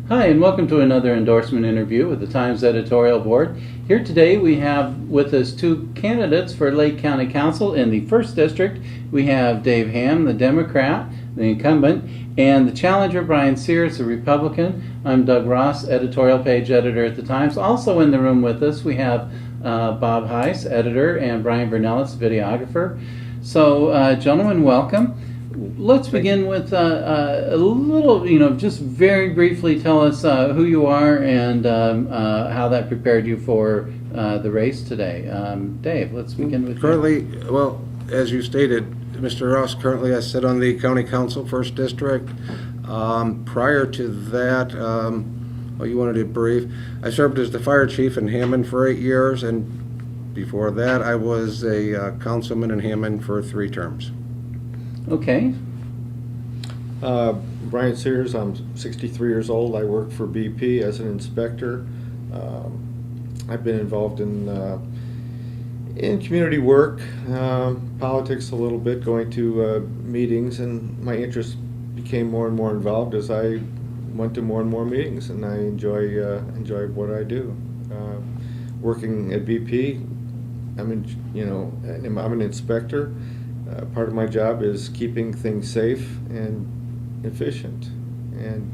Hi, and welcome to another endorsement interview with the Times Editorial Board. Here today we have with us two candidates for Lake County Council in the 1st District. We have Dave Hamm, the Democrat, the incumbent, and the challenger, Bryan Ciers, the Republican. I'm Doug Ross, editorial page editor at the Times. Also in the room with us we have Bob Heiss, editor, and Brian Vernellis, videographer. So, gentlemen, welcome. Let's begin with a little, just very briefly tell us who you are and how that prepared you for the race today. Dave, let's begin with you. Well, as you stated, Mr. Ross, currently I sit on the County Council, 1st District. Prior to that, you wanted it brief, I served as the fire chief in Hammond for 8 years, and before that I was a councilman in Hammond for 3 terms. Okay. Bryan Ciers, I'm 63 years old. I work for BP as an inspector. I've been involved in community work, politics a little bit, going to meetings, and my interest became more and more involved as I went to more and more meetings, and I enjoy what I do. Working at BP, I'm an inspector. Part of my job is keeping things safe and efficient. And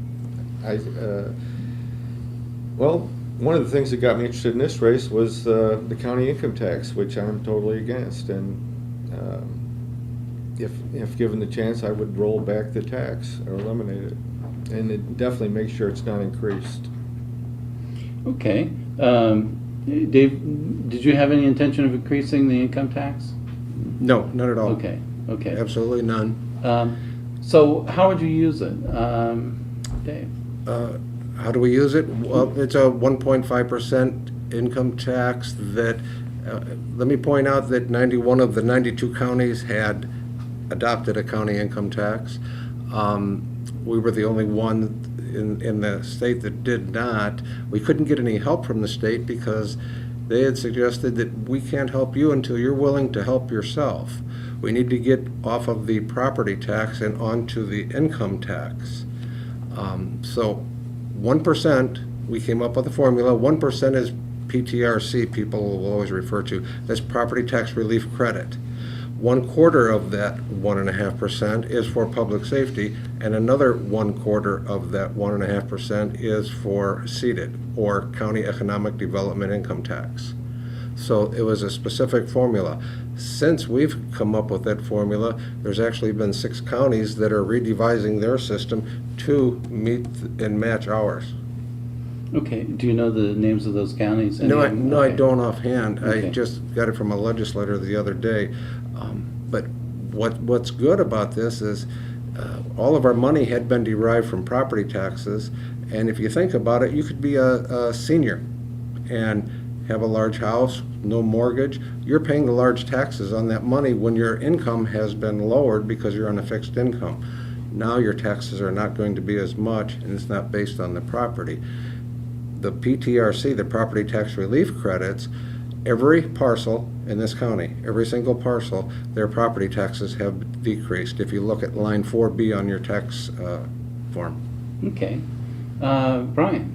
one of the things that got me interested in this race was the county income tax, which I'm totally against. And if given the chance, I would roll back the tax or eliminate it. And it definitely make sure it's not increased. Okay. Dave, did you have any intention of increasing the income tax? No, not at all. Okay. Absolutely none. So how would you use it, Dave? How do we use it? Well, it's a 1.5% income tax that, let me point out that 91 of the 92 counties had adopted a county income tax. We were the only one in the state that did not. We couldn't get any help from the state because they had suggested that we can't help you until you're willing to help yourself. We need to get off of the property tax and onto the income tax. So 1%, we came up with a formula. 1% is PTRC, people will always refer to. That's property tax relief credit. 1/4 of that 1.5% is for public safety, and another 1/4 of that 1.5% is for seated or county economic development income tax. So it was a specific formula. Since we've come up with that formula, there's actually been 6 counties that are redevising their system to meet and match ours. Okay. Do you know the names of those counties? No, Okay. I don't offhand. Okay. I just got it from a legislator the other day. But what's good about this is all of our money had been derived from property taxes, and if you think about it, you could be a senior and have a large house, no mortgage. You're paying the large taxes on that money when your income has been lowered because you're on a fixed income. Now your taxes are not going to be as much, and it's not based on the property. The PTRC, the property tax relief credits, every parcel in this county, every single parcel, their property taxes have decreased. If you look at line 4B on your tax form. Okay. Brian?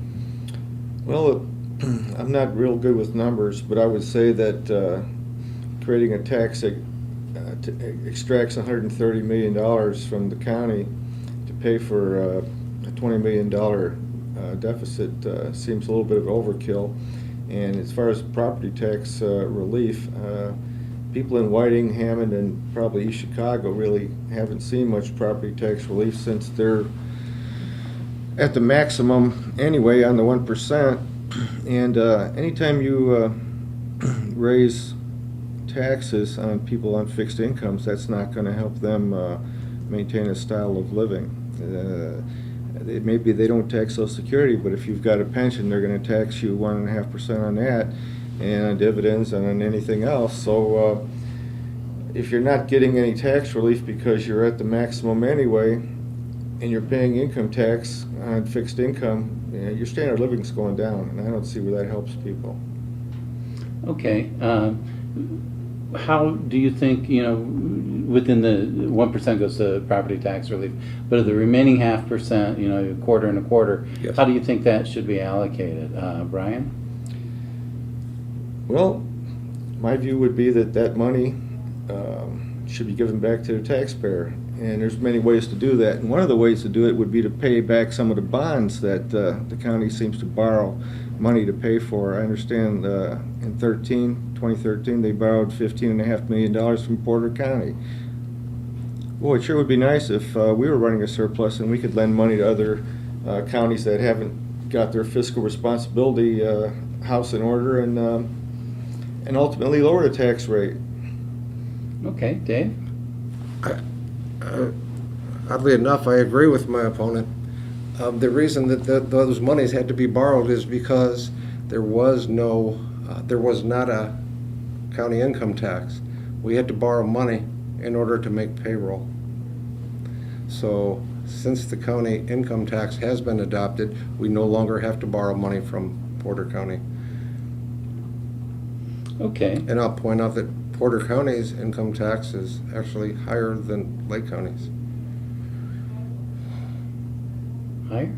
Well, I'm not real good with numbers, but I would say that creating a tax that extracts $130 million from the county to pay for a $20 million deficit seems a little bit of overkill. And as far as property tax relief, people in Whiting, Hammond, and probably East Chicago really haven't seen much property tax relief since they're at the maximum anyway on the 1%. And anytime you raise taxes on people on fixed incomes, that's not going to help them maintain a style of living. Maybe they don't tax Social Security, but if you've got a pension, they're going to tax you 1.5% on that, and on dividends and on anything else. So if you're not getting any tax relief because you're at the maximum anyway, and you're paying income tax on fixed income, your standard of living's going down, and I don't see where that helps people. Okay. how do you think, within the 1% goes to property tax relief, but of the remaining 0.5%, quarter and a quarter, Yes. how do you think that should be allocated? Brian? Well, my view would be that money should be given back to the taxpayer. And there's many ways to do that. And one of the ways to do it would be to pay back some of the bonds that the county seems to borrow money to pay for. I understand in 2013, they borrowed $15.5 million from Porter County. Boy, it sure would be nice if we were running a surplus and we could lend money to other counties that haven't got their fiscal responsibility house in order and ultimately lower the tax rate. Okay, Dave? Oddly enough, I agree with my opponent. The reason that those monies had to be borrowed is because there was not a county income tax. We had to borrow money in order to make payroll. So since the county income tax has been adopted, we no longer have to borrow money from Porter County. Okay. And I'll point out that Porter County's income tax is actually higher than Lake County's. Higher?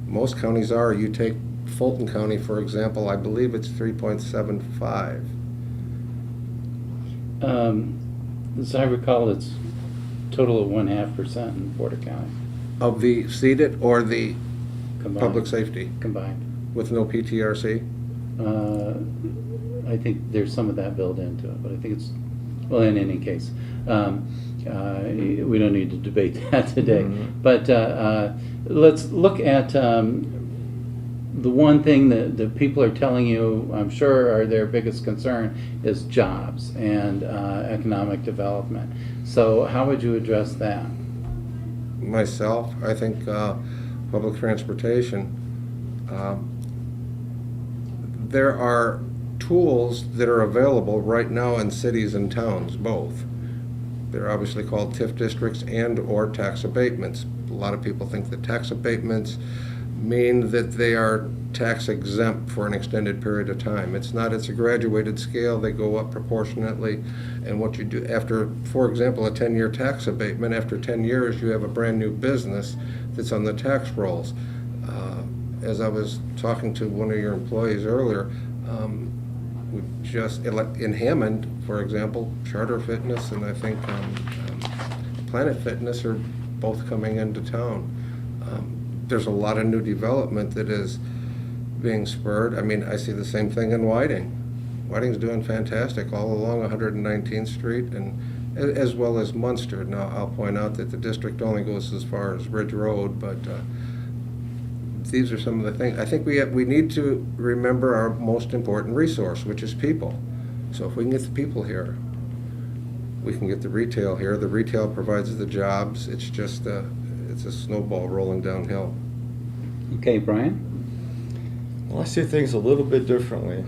Most counties are. You take Fulton County, for example, I believe it's 3.75. As I recall, it's total of 0.5% in Porter County Of the seated or the combined. public safety Combined. with no PTRC? I think there's some of that built into it, but I think it's, well, in any case, we don't need to debate that today. Mm-hmm. But let's look at the one thing that people are telling you, I'm sure, are their biggest concern is jobs and economic development. So how would you address that? Myself, I think public transportation. There are tools that are available right now in cities and towns, both. They're obviously called TIF districts and or tax abatements. A lot of people think that tax abatements mean that they are tax exempt for an extended period of time. It's not, it's a graduated scale. They go up proportionately. And what you do after, for example, a 10-year tax abatement, after 10 years you have a brand new business that's on the tax rolls. As I was talking to one of your employees earlier, we just, in Hammond, for example, Charter Fitness and I think Planet Fitness are both coming into town. There's a lot of new development that is being spurred. I mean, I see the same thing in Whiting. Whiting's doing fantastic all along 119th Street and as well as Munster. Now, I'll point out that the district only goes as far as Ridge Road, but these are some of the things. I think we need to remember our most important resource, which is people. So if we can get the people here, we can get the retail here. The retail provides the jobs. It's just it's a snowball rolling downhill. Okay, Brian? Well, I see things a little bit differently.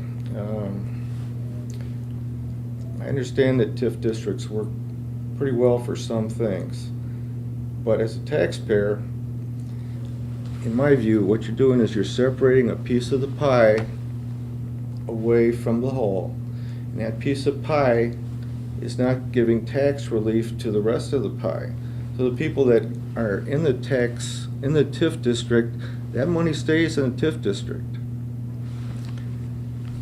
I understand that TIF districts work pretty well for some things, but as a taxpayer, in my view, what you're doing is you're separating a piece of the pie away from the whole. And that piece of pie is not giving tax relief to the rest of the pie. So the people that are in the TIF district, that money stays in the TIF district.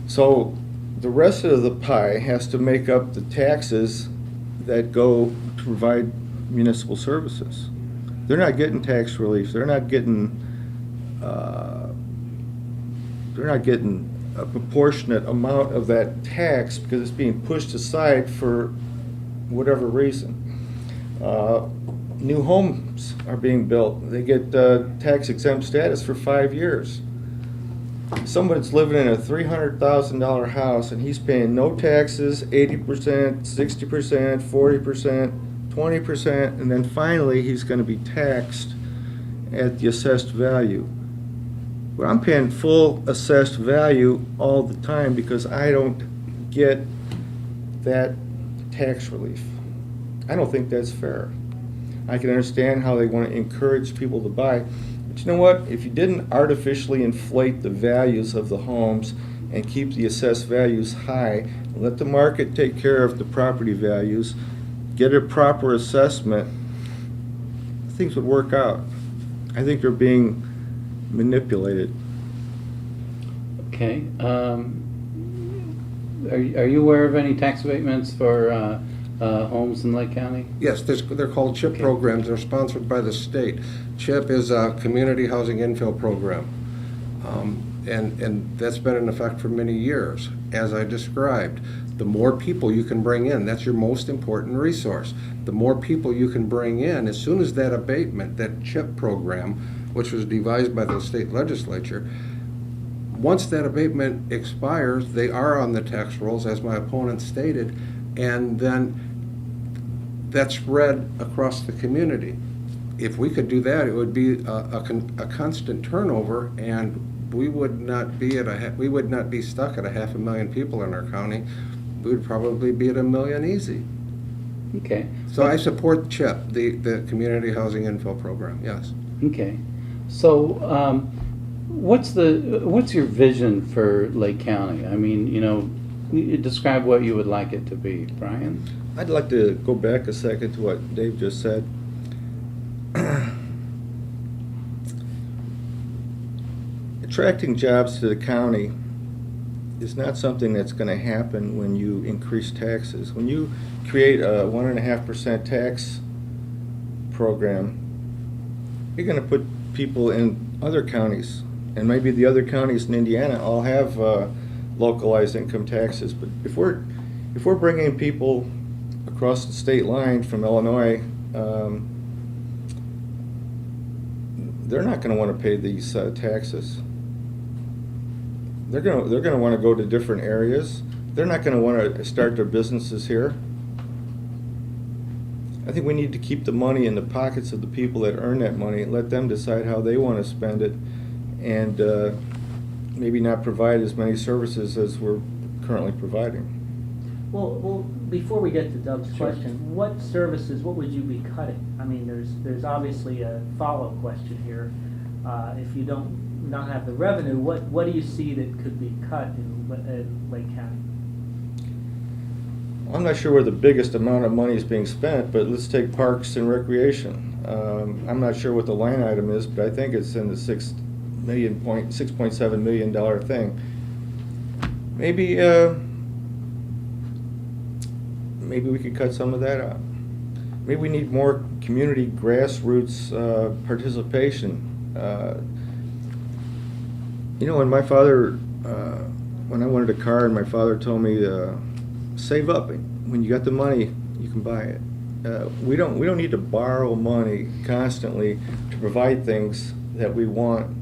So the rest of the pie has to make up the taxes that go to provide municipal services. They're not getting tax relief. They're not getting a proportionate amount of that tax because it's being pushed aside for whatever reason. New homes are being built. They get tax exempt status for 5 years. Someone's living in a $300,000 house and he's paying no taxes, 80%, 60%, 40%, 20%, and then finally he's going to be taxed at the assessed value. But I'm paying full assessed value all the time because I don't get that tax relief. I don't think that's fair. I can understand how they want to encourage people to buy, But you know what? If you didn't artificially inflate the values of the homes and keep the assessed values high, let the market take care of the property values, get a proper assessment, things would work out. I think they're being manipulated. Okay. Are you aware of any tax abatements for homes in Lake County? Yes, they're called CHIP Okay. programs. They're sponsored by the state. CHIP is a community housing infill program. And that's been in effect for many years. As I described, the more people you can bring in, that's your most important resource. The more people you can bring in, as soon as that abatement, that CHIP program, which was devised by the state legislature, once that abatement expires, they are on the tax rolls, as my opponent stated, and then that's spread across the community. If we could do that, it would be a constant turnover, and we would not be stuck at 500,000 people in our county. We would probably be at 1 million easy. Okay. So I support CHIP, the Community Housing Infill Program, yes. Okay. So, what's your vision for Lake County? I mean, describe what you would like it to be, Bryan. I'd like to go back a second to what Dave just said. Attracting jobs to the county is not something that's going to happen when you increase taxes. When you create a 1.5% tax program, you're going to put people in other counties, and maybe the other counties in Indiana all have localized income taxes. But if we're bringing people across the state line from Illinois, they're not going to want to pay these taxes. They're going to want to go to different areas. They're not going to want to start their businesses here. I think we need to keep the money in the pockets of the people that earn that money, let them decide how they want to spend it, and maybe not provide as many services as we're currently providing. Well, before we get to Doug's question, what services, what would you be cutting? I mean, there's obviously a follow-up question here. If you not have the revenue, what do you see that could be cut in Lake County? I'm not sure where the biggest amount of money is being spent, but let's take parks and recreation. I'm not sure what the line item is, but I think it's in the $6.7 million thing. Maybe we could cut some of that out. Maybe we need more community grassroots participation. When my father, when I wanted a car, and my father told me, save up. When you got the money, you can buy it. We don't need to borrow money constantly to provide things that we want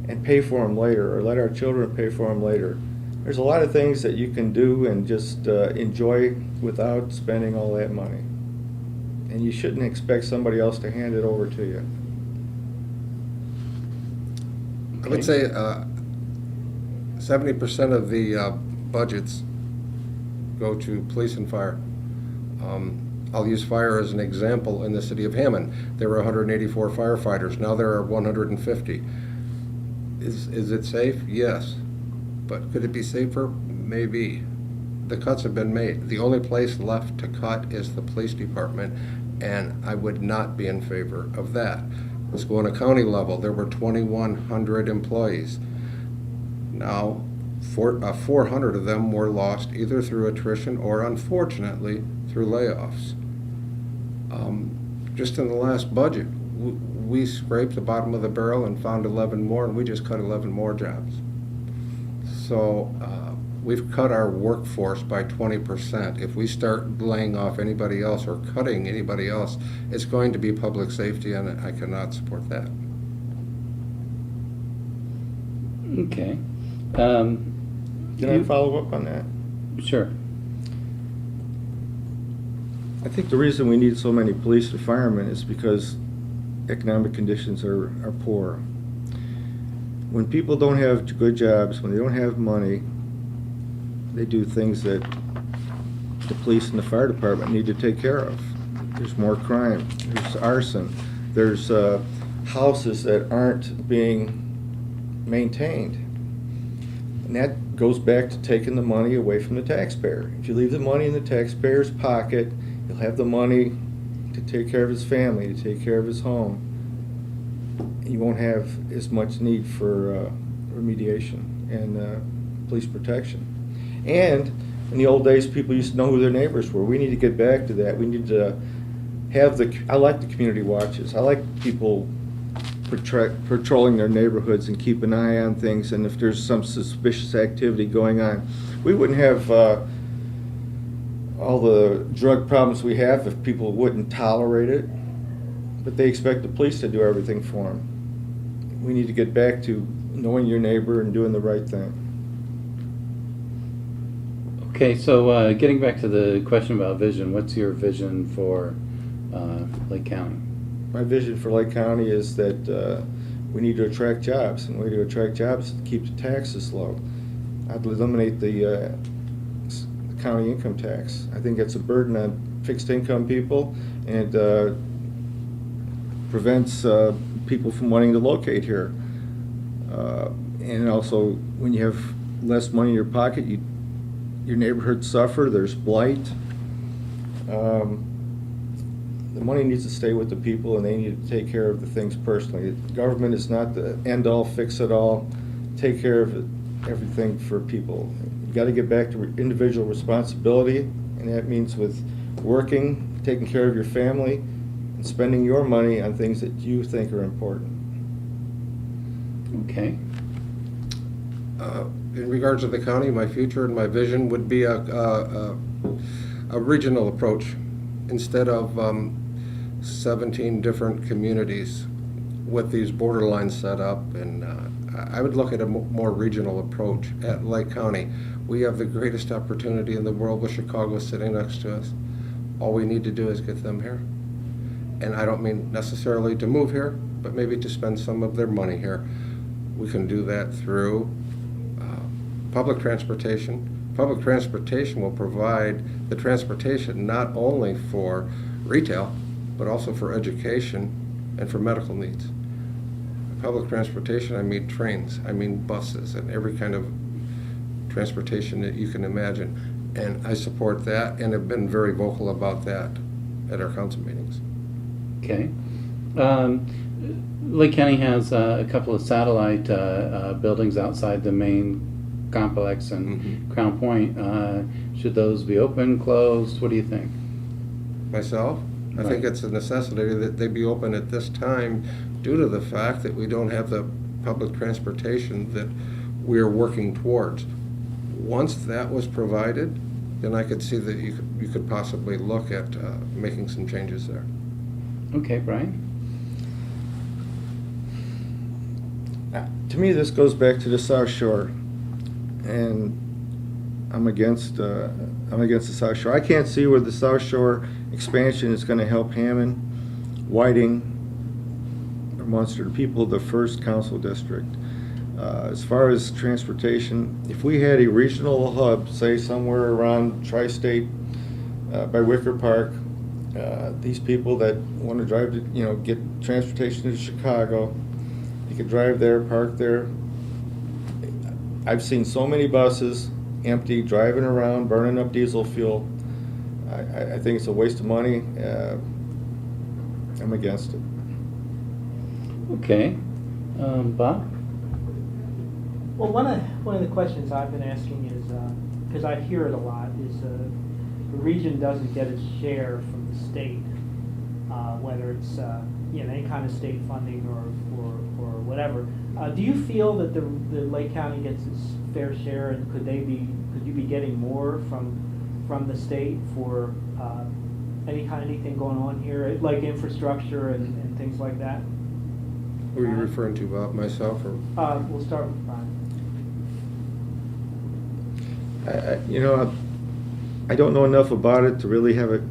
and pay for them later, or let our children pay for them later. There's a lot of things that you can do and just enjoy without spending all that money. And you shouldn't expect somebody else to hand it over to you. I would say 70% of the budgets go to police and fire. I'll use fire as an example. In the city of Hammond, there were 184 firefighters. Now there are 150. Is it safe? Yes. But could it be safer? Maybe. The cuts have been made. The only place left to cut is the police department, and I would not be in favor of that. Let's go on a county level. There were 2,100 employees. Now, 400 of them were lost either through attrition or, unfortunately, through layoffs. Just in the last budget, we scraped the bottom of the barrel and found 11 more, and we just cut 11 more jobs. So we've cut our workforce by 20%. If we start laying off anybody else or cutting anybody else, it's going to be public safety, and I cannot support that. Okay. Can I follow up on that? Sure. I think the reason we need so many police and firemen is because economic conditions are poor. When people don't have good jobs, when they don't have money, they do things that the police and the fire department need to take care of. There's more crime, there's arson, there's houses that aren't being maintained. And that goes back to taking the money away from the taxpayer. If you leave the money in the taxpayer's pocket, he'll have the money to take care of his family, to take care of his home. You won't have as much need for remediation and police protection. And in the old days, people used to know who their neighbors were. We need to get back to that. We need to have I like the community watches. I like people patrolling their neighborhoods and keep an eye on things, and if there's some suspicious activity going on. We wouldn't have all the drug problems we have if people wouldn't tolerate it, but they expect the police to do everything for them. We need to get back to knowing your neighbor and doing the right thing. Okay, so getting back to the question about vision, what's your vision for Lake County? My vision for Lake County is that we need to attract jobs, and the way to attract jobs is to keep the taxes low. I'd eliminate the county income tax. I think it's a burden on fixed income people, and prevents people from wanting to locate here. And also, when you have less money in your pocket, your neighborhoods suffer. There's blight. The money needs to stay with the people, and they need to take care of the things personally. Government is not the end-all, fix-it-all. Take care of everything for people. You got to get back to individual responsibility, and that means with working, taking care of your family, and spending your money on things that you think are important. Okay. In regards to the county, my future and my vision would be a regional approach instead of 17 different communities with these borderlines set up, and I would look at a more regional approach at Lake County. We have the greatest opportunity in the world with Chicago sitting next to us. All we need to do is get them here. And I don't mean necessarily to move here, but maybe to spend some of their money here. We can do that through public transportation. Public transportation will provide the transportation not only for retail, but also for education and for medical needs. Public transportation, I mean trains, I mean buses, and every kind of transportation that you can imagine. And I support that and have been very vocal about that at our council meetings. Okay. Lake County has a couple of satellite buildings outside the main complex and Crown Point. Should those be open, closed? What do you think? Myself, I think it's a necessity that they be open at this time due to the fact that we don't have the public transportation that we're working towards. Once that was provided, then I could see that you could possibly look at making some changes there. Okay, Bryan? To me, this goes back to the South Shore, and I'm against the South Shore. I can't see where the South Shore expansion is going to help Hammond, Whiting, or Munster, the people of the first council district. As far as transportation, if we had a regional hub, say somewhere around Tri-State by Wicker Park, these people that want to drive to, get transportation to Chicago, you could drive there, park there. I've seen so many buses empty, driving around, burning up diesel fuel. I think it's a waste of money. I'm against it. Okay. Bob? Well, one of the questions I've been asking is, because I hear it a lot, is the region doesn't get its share from the state, whether it's any kind of state funding or whatever. Do you feel that the Lake County gets its fair share, and could you be getting more from the state for anything going on here, like infrastructure and things like that? Who are you referring to, Bob, myself, or? We'll start with Bryan. I don't know enough about it to really have a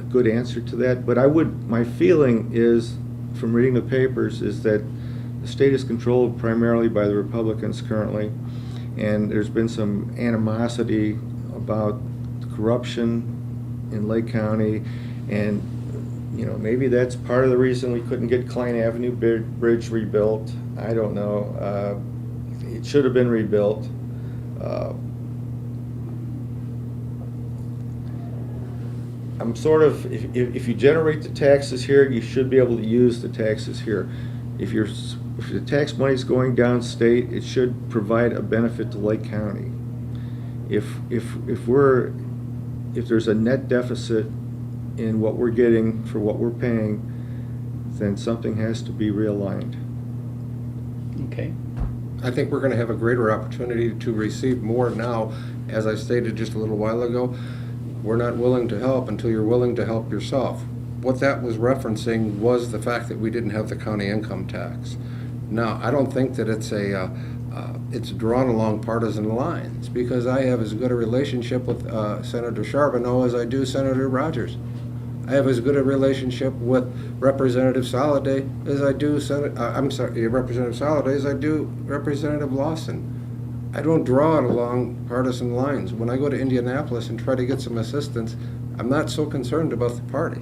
good answer to that, but my feeling is, from reading the papers, is that the state is controlled primarily by the Republicans currently, and there's been some animosity about corruption in Lake County, and You know, maybe that's part of the reason we couldn't get Klein Avenue Bridge rebuilt. I don't know. It should have been rebuilt. I'm sort of, if you generate the taxes here, you should be able to use the taxes here. If the tax money's going downstate, it should provide a benefit to Lake County. If there's a net deficit in what we're getting for what we're paying, then something has to be realigned. Okay. I think we're going to have a greater opportunity to receive more now. As I stated just a little while ago, we're not willing to help until you're willing to help yourself. What that was referencing was the fact that we didn't have the county income tax. Now, I don't think that it's drawn along partisan lines, because I have as good a relationship with Senator Charbonneau as I do Senator Rogers. I have as good a relationship with Representative Soliday as I do Representative Soliday as I do Representative Lawson. I don't draw it along partisan lines. When I go to Indianapolis and try to get some assistance, I'm not so concerned about the party.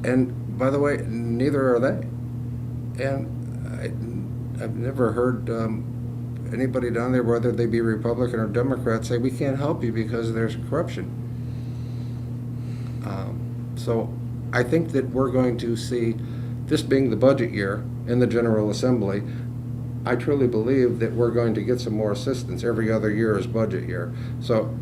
And by the way, neither are they. And I've never heard anybody down there, whether they be Republican or Democrat, say we can't help you because there's corruption. So I think that we're going to see, this being the budget year in the General Assembly, I truly believe that we're going to get some more assistance. Every other year is budget year. So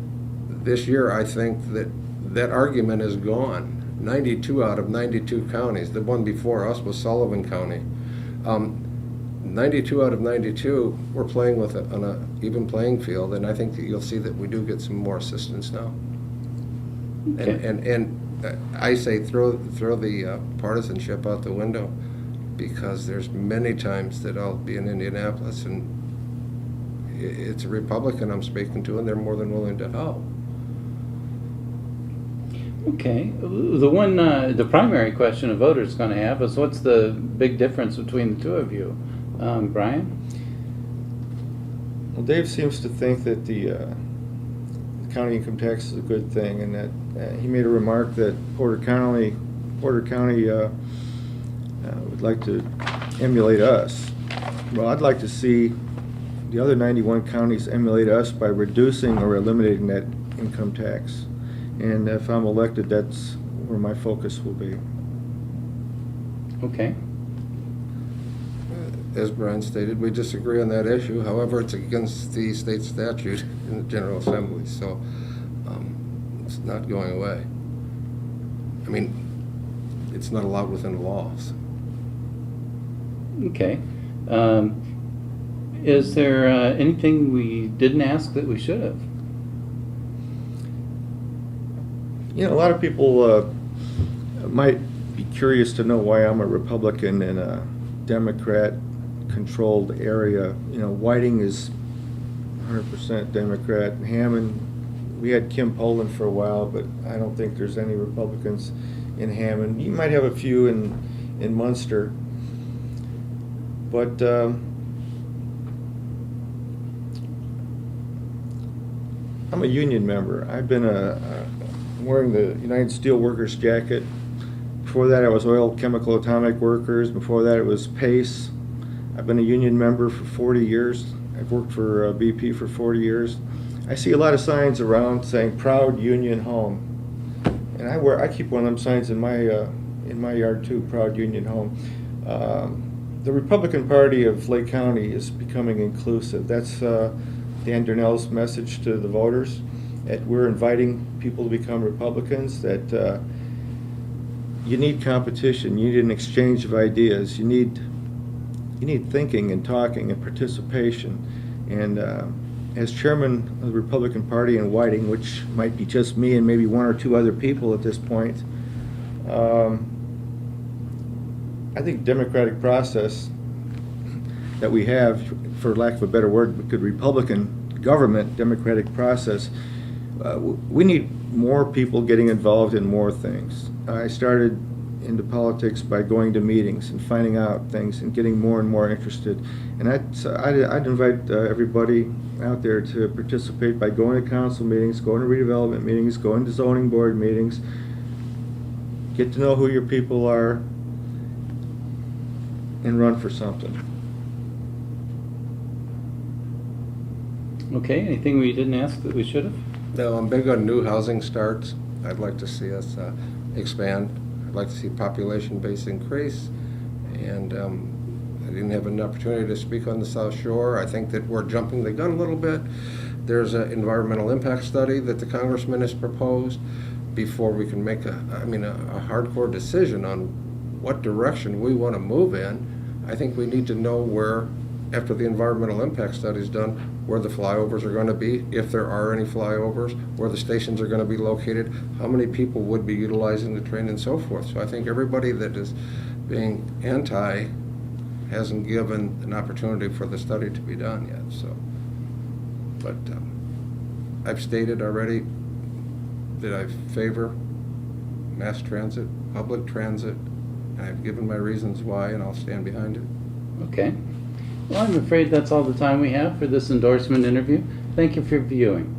this year, I think that argument is gone. 92 out of 92 counties. The one before us was Sullivan County. 92 out of 92, we're playing with on an even playing field, and I think that you'll see that we do get some more assistance now. Okay. And I say throw the partisanship out the window, because there's many times that I'll be in Indianapolis and it's a Republican I'm speaking to, and they're more than willing to help. Okay. The primary question a voter's going to have is, what's the big difference between the two of you? Bryan? Well, Dave seems to think that the county income tax is a good thing, and that he made a remark that Porter County would like to emulate us. Well, I'd like to see the other 91 counties emulate us by reducing or eliminating that income tax. And if I'm elected, that's where my focus will be. Okay. As Bryan stated, we disagree on that issue. However, it's against the state statute in the General Assembly, so it's not going away. I mean, it's not allowed within the laws. Okay. Is there anything we didn't ask that we should have? You know, a lot of people might be curious to know why I'm a Republican in a Democrat-controlled area. You know, Whiting is 100% Democrat. Hammond, we had Kim Poland for a while, but I don't think there's any Republicans in Hammond. You might have a few in Munster. But I'm a union member. I've been wearing the United Steelworkers jacket. Before that, I was Oil, Chemical, Atomic Workers. Before that, it was PACE. I've been a union member for 40 years. I've worked for BP for 40 years. I see a lot of signs around saying "Proud Union Home," and I keep one of them signs in my yard too. "Proud Union Home." The Republican Party of Lake County is becoming inclusive. That's Dan Darnell's message to the voters. We're inviting people to become Republicans, that you need competition, you need an exchange of ideas, you need thinking and talking and participation. And as chairman of the Republican Party in Whiting, which might be just me and maybe one or two other people at this point, I think democratic process that we have, for lack of a better word, we could Republican government, democratic process, we need more people getting involved in more things. I started into politics by going to meetings and finding out things and getting more and more interested. And I'd invite everybody out there to participate by going to council meetings, going to redevelopment meetings, going to zoning board meetings. get to know who your people are, and run for something. Okay, anything we didn't ask that we should have? No, I'm big on new housing starts. I'd like to see us expand. I'd like to see population base increase. And I didn't have an opportunity to speak on the South Shore. I think that we're jumping the gun a little bit. There's an environmental impact study that the congressman has proposed before we can make a hardcore decision on what direction we want to move in. I think we need to know where, after the environmental impact study is done, where the flyovers are going to be, if there are any flyovers, where the stations are going to be located, how many people would be utilizing the train, and so forth. So I think everybody that is being anti hasn't given an opportunity for the study to be done yet. So, but I've stated already that I favor mass transit, public transit, and I've given my reasons why, and I'll stand behind it. Okay. Well, I'm afraid that's all the time we have for this endorsement interview. Thank you for viewing.